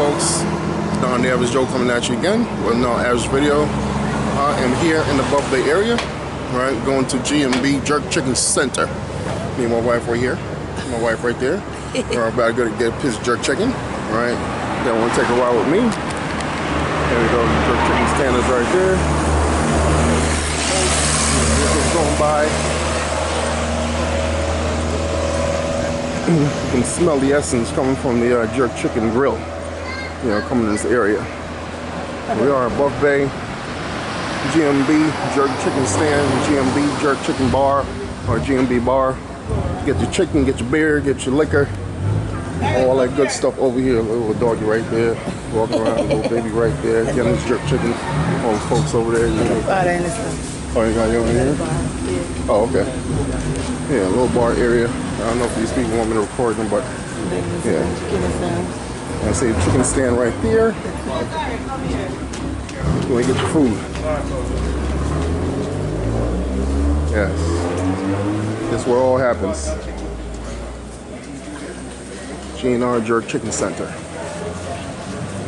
folks, Don the Average Joe coming at you again with another average video. I am here in the Buffalo area, right, going to G&B Jerk Chicken Center. Me and my wife right here, my wife right there. We're about to go to get a piece of jerk chicken, right? Then want to take a ride with me. There we go, the jerk chicken stand is right there. This is going by. You can smell the essence coming from the jerk chicken grill, you know, coming in this area. We are in Buff Bay, G&B Jerk Chicken Stand, G&B Jerk Chicken Bar, or G&B Bar. Get your chicken, get your beer, get your liquor, all that good stuff over here. A little doggy right there, walking around, a little baby right there, getting his jerk chicken. All the folks over there. You know. Oh, you got you over here? Oh, okay. Yeah, a little bar area. I don't know if these people want me to record them, but yeah. I see a chicken stand right there. Go and get your food. Yes. That's where it all happens. G&R Jerk Chicken Center.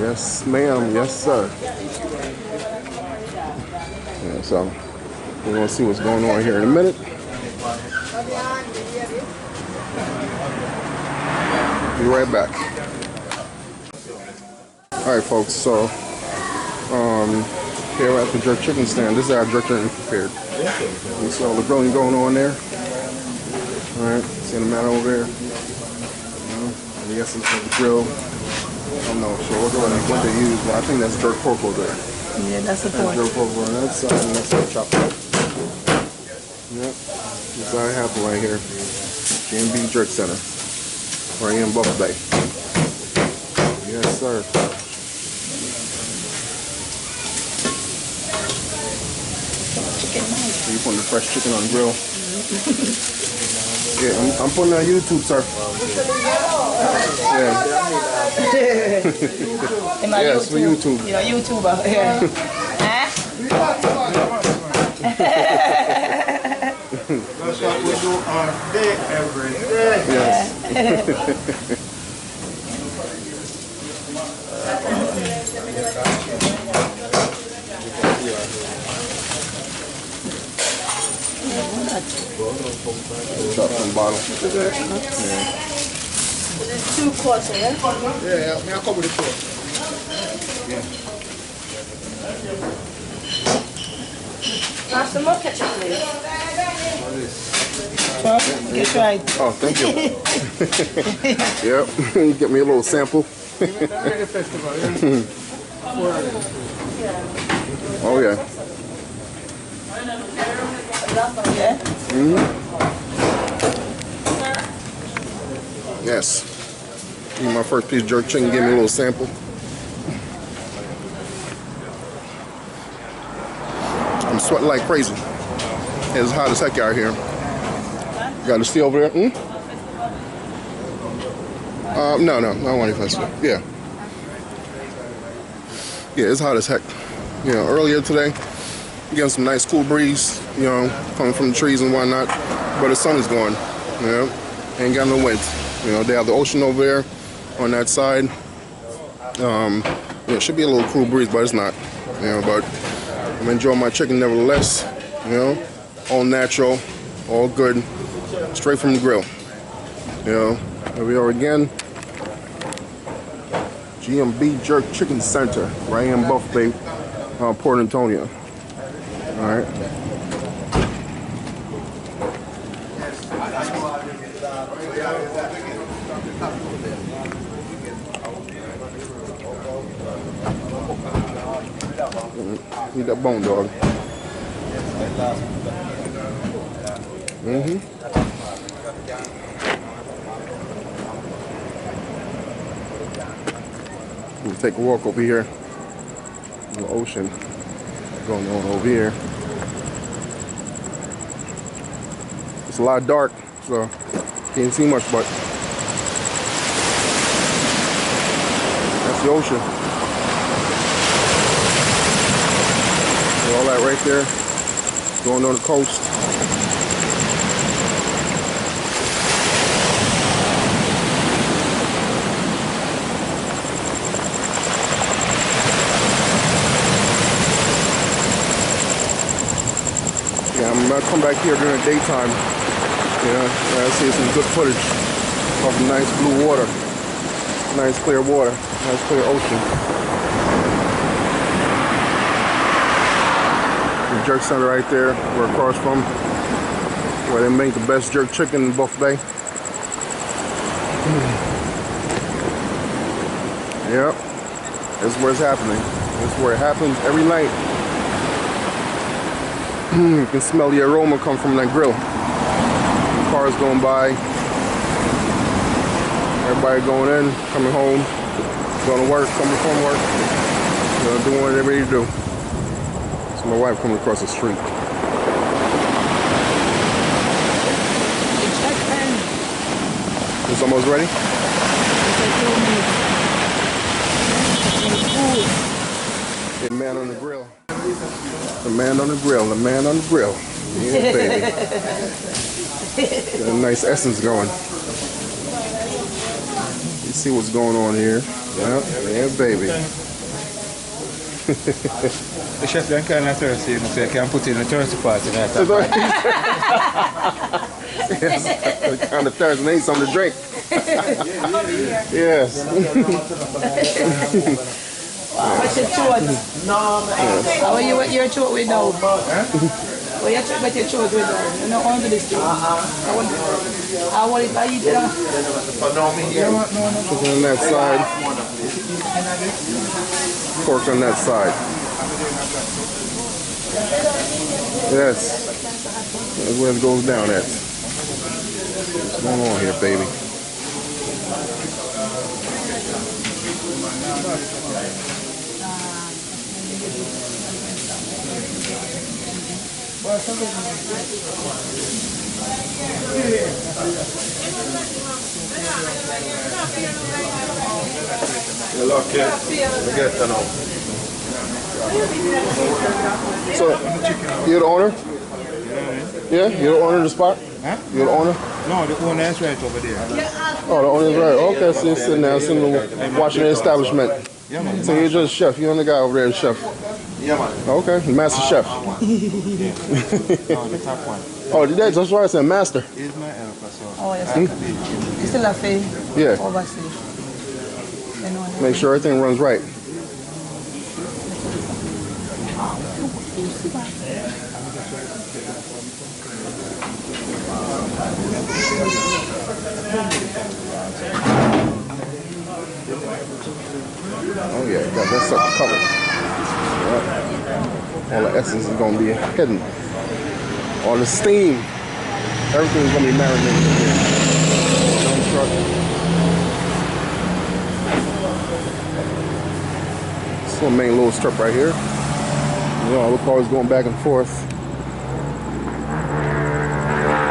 Yes, ma'am. Yes, sir. Yeah, so we're gonna see what's going on here in a minute. Be right back. Alright folks, so here we're at the jerk chicken stand. This is our jerk chicken prepared. You see all the grilling going on there. Alright, see the man over there. The essence of the grill. I'm not sure what they use, but I think that's jerk pork over there. Yeah, that's the point. Jerk pork on that side, and that's our chopped up. Yep, this is our apple right here. G&B Jerk Center. Right here in Buff Bay. Yes, sir. So you putting the fresh chicken on the grill? Yeah, I'm putting it on YouTube, sir. Yeah. Yes, for YouTube. You're a YouTuber. Yeah. That's what we do all day, every day. Yes. Chop some bottle. Yeah. 2 quarts, yeah? Yeah, I'll cover the short. Yeah. Have some more ketchup, please. Get right. Oh, thank you. Yep. You get me a little sample. Oh yeah. Yeah? Yes. Eat my first piece of jerk chicken, give me a little sample. I'm sweating like crazy. It's hot as heck out here. Got the steel over there? No, I don't want any festival. Yeah. Yeah, it's hot as heck. You know, earlier today, getting some nice cool breeze, you know, coming from the trees and whatnot. But the sun is going, you know, ain't got no wind. You know, they have the ocean over there on that side. Yeah, it should be a little cool breeze, but it's not. You know, but I'm enjoying my chicken nevertheless. You know, all natural, all good, straight from the grill. You know, here we are again. G&B Jerk Chicken Center, right here in Buff Bay, Port Antonio. All right. Eat that bone, dog. We'll take a walk over here. The ocean going on over here. It's a lot dark, so can't see much, but that's the ocean. All that right there, going on the coast. back here during the daytime. I see some good footage of nice blue water, nice clear water, nice clear ocean. The jerk center right there, we're across from where they make the best jerk chicken in Buff Bay. Yep, that's where it's happening. That's where it happens every night. You can smell the aroma come from that grill. Cars going by, everybody going in, coming home, going to work, coming from work, doing what they're ready to do. So my wife coming across the street. It's almost ready? The man on the grill. The man on the grill. The man on the grill. Yeah, baby. Got a nice essence going. You see what's going on here. Yeah, baby. The chef then kind of thirsty, so you can put in a thirsty part in that. Yes, kind of thirsty. Need something to drink. Yes. What's your throat? How are you with your throat with now? What you with your throat with now? You know, under this thing. I want it by you, you know? Chicken on that side. Pork on that side. Yes. That's where it goes down at. What's going on here, baby? Hello, kid. Forget to know. So, you're the owner? Yeah? You're the owner of the spot? Huh? You're the owner? No, the owner is right over there. Oh, the owner is right. Okay, so you're sitting there, watching the establishment. Yeah, man. So you're just chef. You're the guy over there, the chef. Yeah, man. Okay, master chef. No, the top one. Oh, that's why I said master. He's my helper, so. Oh, yes. You still have to Yeah. oversee. Make sure everything runs right. Oh yeah, got that stuff covered. Yep. All the essence is gonna be hidden. All the steam, everything's gonna be marinated in here. This is a main little strip right here. All the cars going back and forth.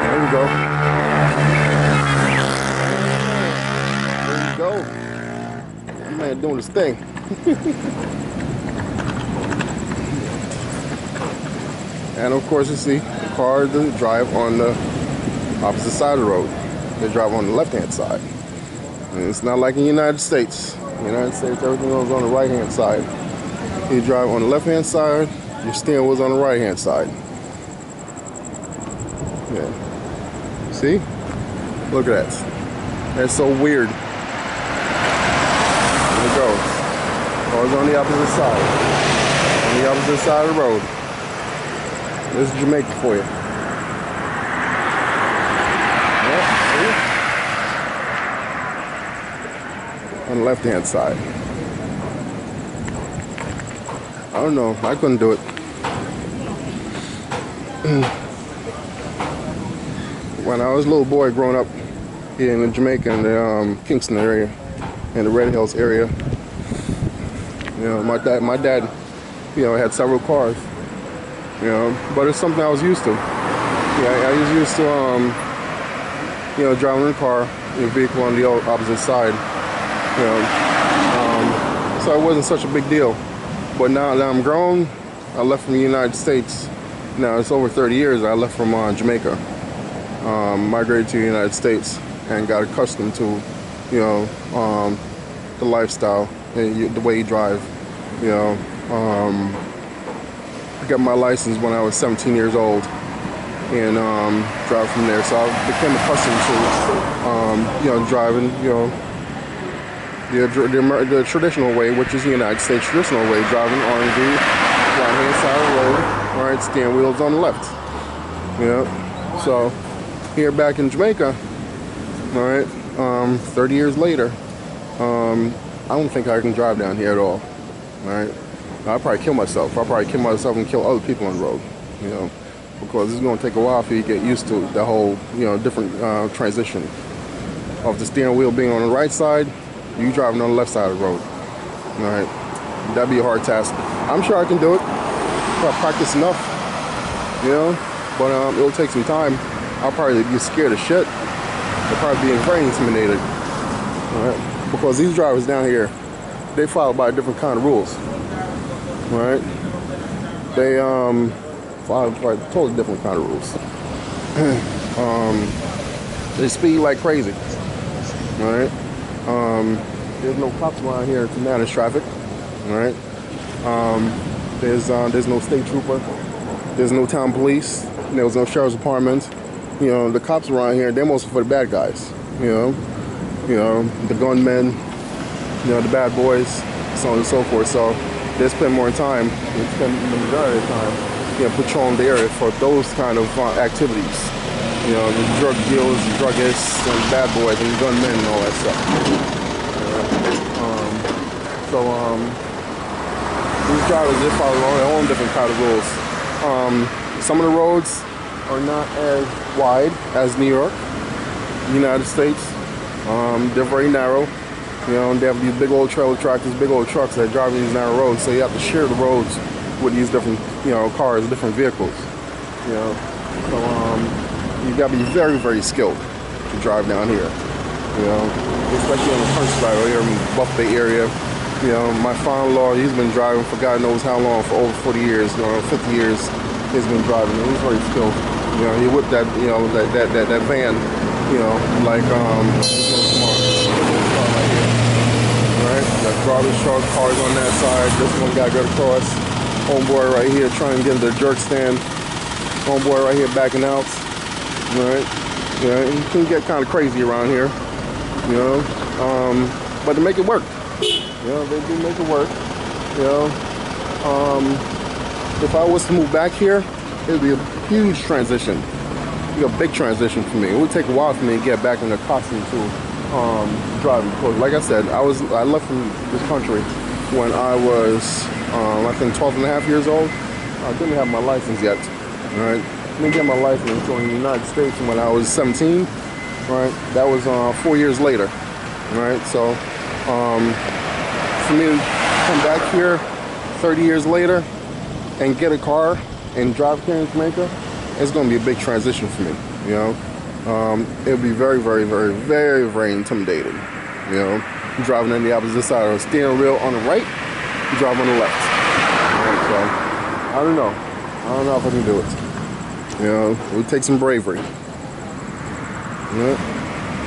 There we go. There you go. That man doing his thing. And of course, you see the cars that drive on the opposite side of the road. They drive on the left-hand side. And it's not like in the United States. In the United States, everything goes on the right-hand side. You drive on the left-hand side, your steering wheel's on the right-hand side. Yeah. See? Look at that. That's so weird. There it goes. Cars on the opposite side. On the opposite side of the road. This is Jamaica for you. Yep, see? On the left-hand side. I don't know. I couldn't do it. When I was a little boy growing up here in Jamaica, in the Kingston area, in the Red Hills area, my dad, had several cars. But it's something I was used to. Yeah, I was used to, driving a car, vehicle on the opposite side. So it wasn't such a big deal. But now that I'm grown, I left from the United States. Now it's over 30 years. I left from Jamaica, migrated to the United States, and got accustomed to, the lifestyle, and the way you drive. I got my license when I was 17 years old. and drive from there. So I became accustomed to, driving, the traditional way, which is the United States traditional way, driving on the right-hand side of the road. All right, steering wheels on the left. So here back in Jamaica, all right, 30 years later, I don't think I can drive down here at all. All right, I'll probably kill myself. I'll probably kill myself and kill other people on the road. Because it's going to take a while for you to get used to the whole, different transition of the steering wheel being on the right side, you driving on the left side of the road. All right, that'd be a hard task. I'm sure I can do it if I practice enough, but it'll take some time. I'll probably be scared of shit. I'll probably be very intimidated. All right, because these drivers down here, they follow by different kind of rules. All right, they follow by totally different kind of rules. They speed like crazy. All right. There's no cops around here to manage traffic. All right. There's no state trooper. There's no town police. There's no sheriff's department. The cops around here, they're mostly for the bad guys. The gunmen, the bad boys, so on and so forth. So they spend more time, they spend the majority of the time, patrolling the area for those kind of activities. The drug dealers, the druggists, and bad boys, and gunmen, and all that stuff. These drivers, they follow their own different kind of rules. Some of the roads are not as wide as New York, United States. They're very narrow. They have these big old trailer tractors, big old trucks that drive these narrow roads. So you have to share the roads with these different, cars, different vehicles. So you got to be very, very skilled to drive down here. Especially on the countryside right here in the Buff Bay area. My father-in-law, he's been driving for God knows how long, for over 40 years, 50 years. He's been driving. He's very skilled. He whipped that, that van, like right? Got garbage truck, cars on that side. This one got to go across. Homeboy right here trying to get into the jerk stand. Homeboy right here backing out. Right? It can get kind of crazy around here. But to make it work. They do make it work. If I was to move back here, it would be a huge transition. A big transition for me. It would take a while for me to get back in the costume to driving. Because like I said, I left from this country when I was, I think 12 and a half years old. I didn't have my license yet. Right? I didn't get my license until in the United States when I was 17. Right? That was 4 years later. Right? So for me to come back here 30 years later and get a car and drive here in Jamaica, it's going to be a big transition for me. It'll be very, very, very, very, very intimidating. Driving on the opposite side of the steering wheel on the right, drive on the left. Right, so I don't know. I don't know if I can do it. It would take some bravery.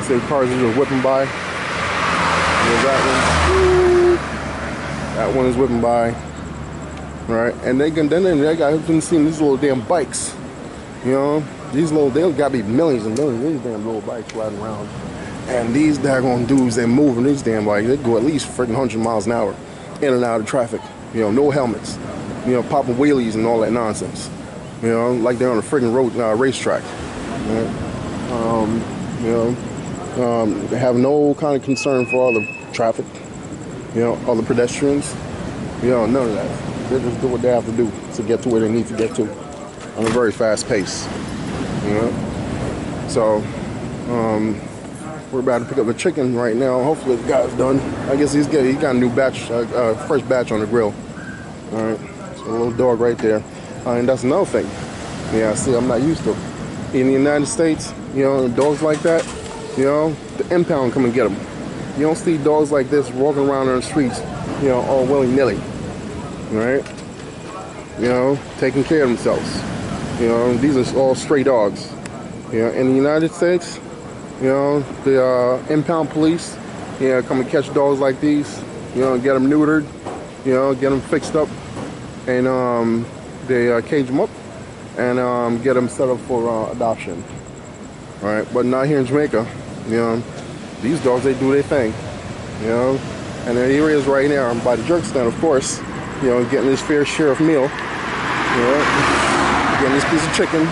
See cars are just whipping by. There's that one. That one is whipping by. Right, and they got been seeing these little damn bikes. These little, they got to be millions and millions of these damn little bikes riding around. And these daggone dudes, they're moving these damn bikes. They go at least freaking 100 miles an hour in and out of traffic. No helmets. Popping wheelies and all that nonsense. Like they're on a freaking road racetrack. They have no kind of concern for all the traffic. All the pedestrians. None of that. They just do what they have to do to get to where they need to get to on a very fast pace. So we're about to pick up the chicken right now. Hopefully the guy's done. I guess he got a new batch, fresh batch on the grill. All right, so a little dog right there. And that's another thing. See, I'm not used to it. In the United States, dogs like that, the impound come and get them. You don't see dogs like this walking around on the streets, all willy-nilly. Right? Taking care of themselves. These are all stray dogs. In the United States, the impound police, come and catch dogs like these, get them neutered, get them fixed up, and they cage them up, and get them set up for adoption. All right, but not here in Jamaica. You know, these dogs, they do their thing. You know, and here he is right now by the jerk stand, of course. You know, getting his fair share of meal. You know, getting his piece of chicken.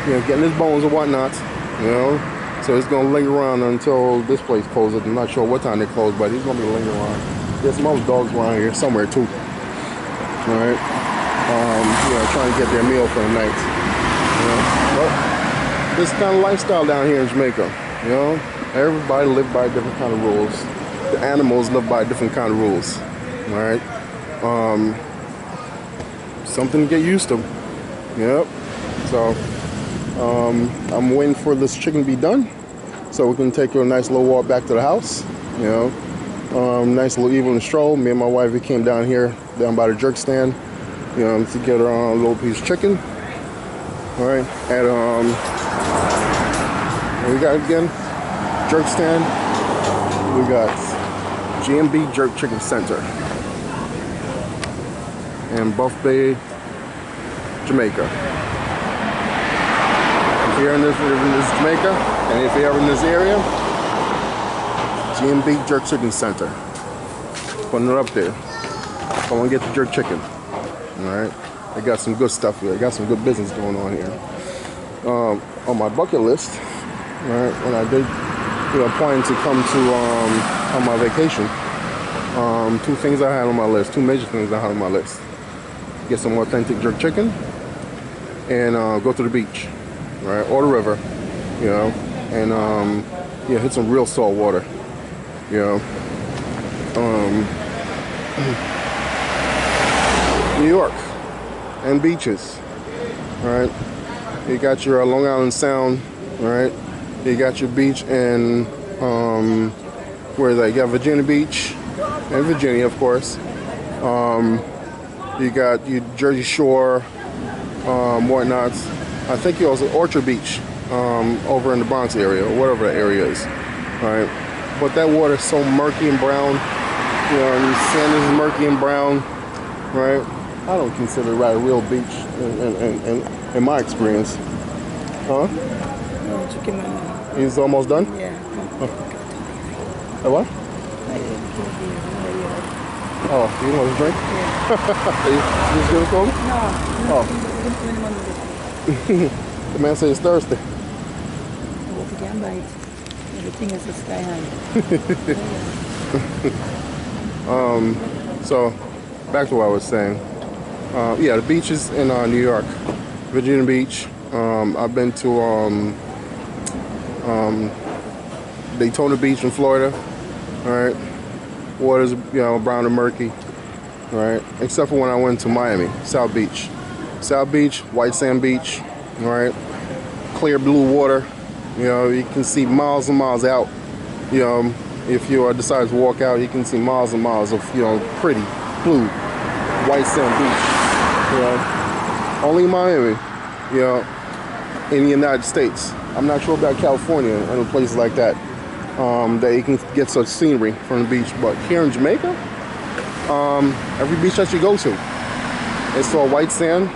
You know, getting his bones and whatnot. You know, so he's gonna linger around until this place closes. I'm not sure what time they close, but he's gonna be lingering around. There's some other dogs around here somewhere too. All right, you know, trying to get their meal for the night. You know, but this kind of lifestyle down here in Jamaica. You know, everybody live by different kind of rules. The animals live by different kind of rules. All right, something to get used to. Yep. So I'm waiting for this chicken to be done, so we can take a nice little walk back to the house. You know, nice little evening stroll. Me and my wife, we came down here, down by the jerk stand, you know, to get a little piece of chicken. All right, and what we got again? Jerk stand. We got G&B Jerk Chicken Center in Buff Bay, Jamaica. If you're in this Jamaica, and if you're ever in this area, G&B Jerk Chicken Center. Putting it up there. Come on, get the jerk chicken. All right, they got some good stuff here. They got some good business going on here. On my bucket list, all right, when I did, you know, planning to come to on my vacation, two things I had on my list, two major things I had on my list: get some authentic jerk chicken, and go to the beach, right, or the river, you know, and yeah, hit some real salt water, you know. New York and beaches, right? You got your Long Island Sound, right? You got your beach in where is that? You got Virginia Beach and Virginia, of course. You got your Jersey Shore, whatnot. I think you also Orchard Beach over in the Bronx area, or whatever that area is, right? But that water is so murky and brown, you know, and the sand is murky and brown, right? I don't consider that a real beach in my experience. Huh? No, chicken man. He's almost done? Yeah. What? Oh, you want to drink? Yeah. You just give it to him? No. Oh. The man says he's thirsty. What you can buy it. Everything is a sky high. So, back to what I was saying. Yeah, the beaches in New York, Virginia Beach. I've been to Daytona Beach in Florida. All right, water's, you know, brown and murky. All right, except for when I went to Miami, South Beach. South Beach, white sand beach. All right, clear blue water. You know, you can see miles and miles out. You know, if you decide to walk out, you can see miles and miles of, you know, pretty blue white sand beach. You know, only Miami, you know, in the United States. I'm not sure about California and places like that, that you can get such scenery from the beach. But here in Jamaica, every beach that you go to, it's all white sand.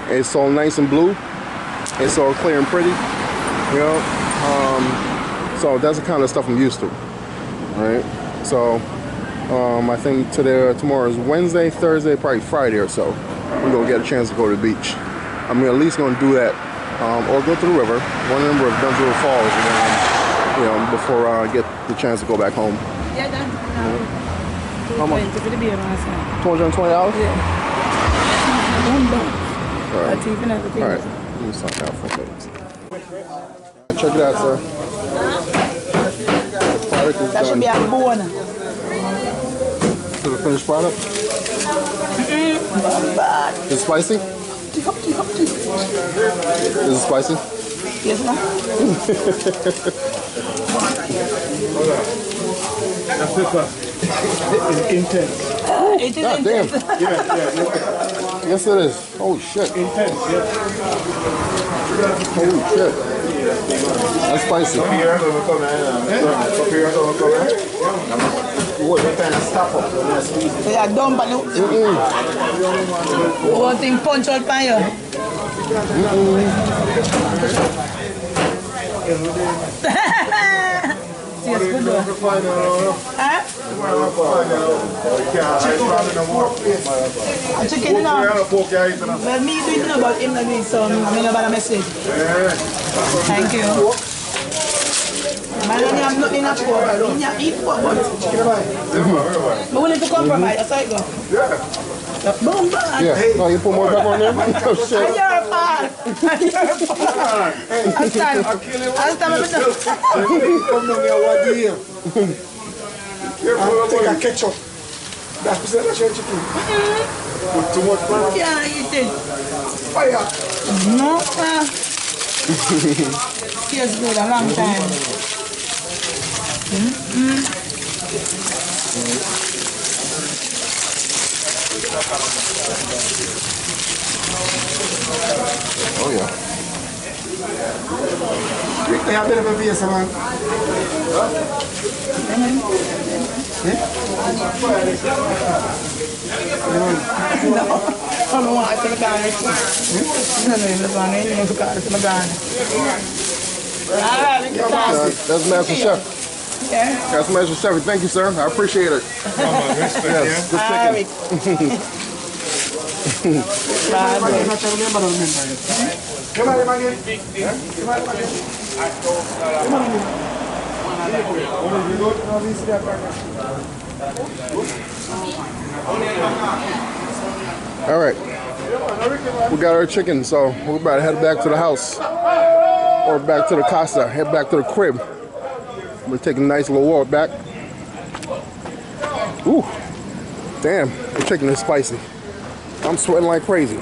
It's all nice and blue. It's all clear and pretty, you know. So that's the kind of stuff I'm used to, right? So I think tomorrow is Wednesday, Thursday, probably Friday or so. We're gonna get a chance to go to the beach. I'm at least gonna do that, or go to the river, one of them rivers, Dunsville Falls, and then, you know, before I get the chance to go back home. Yeah, done. How much? $220? Yeah. All right. Even everything. All right. Let me sign out for a minute. Check it out, sir. The product is That should be a bone. To the finished product? Is it spicy? Is it spicy? Yes, ma'am. It's intense. It is God damn. intense. Yeah. Yes, it is. Oh, shit. Intense, yeah. Holy shit. That's spicy. Up here, so we're coming in. Up here, so we're coming in. What, you kind of stop up. So you're done, but one thing punch out by you. Yes, good though. Huh? Chicken, you know. Well, me do it about him, so I'm going to message. Thank you. Man, I'm not in a pork. I'm eat pork, but I'm willing to compromise. That's how it goes. Boom, man. Yeah. Oh, you put more pepper on there? Oh, shit. I'm your fan. I'm your fan. I'll stand. I'll stand. Come down here, what do you I'll take a ketchup. That's the chicken. Put too much fire. Yeah, eat it. Fire. No, feels good a long time. Oh, yeah. They have a bit of a face, man. No, I'm going to the car. That's Master Chef. Yeah. That's Master Chef. Thank you, sir. I appreciate it. Yes, good chicken. All right, we got our chicken, so we're about to head back to the house or back to the casa, head back to the crib. We're taking a nice little walk back. Ooh, damn, the chicken is spicy. I'm sweating like crazy.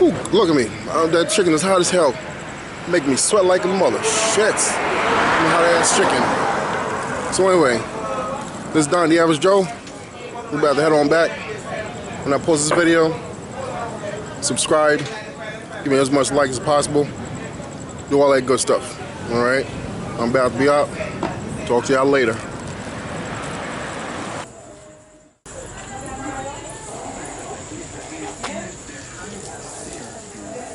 Ooh, look at me. That chicken is hot as hell. Make me sweat like a mother. Shit. Hot ass chicken. So anyway, this is Don the Average Joe. We're about to head on back. When I post this video, subscribe, give me as much likes as possible, do all that good stuff. All right, I'm about to be out. Talk to y'all later.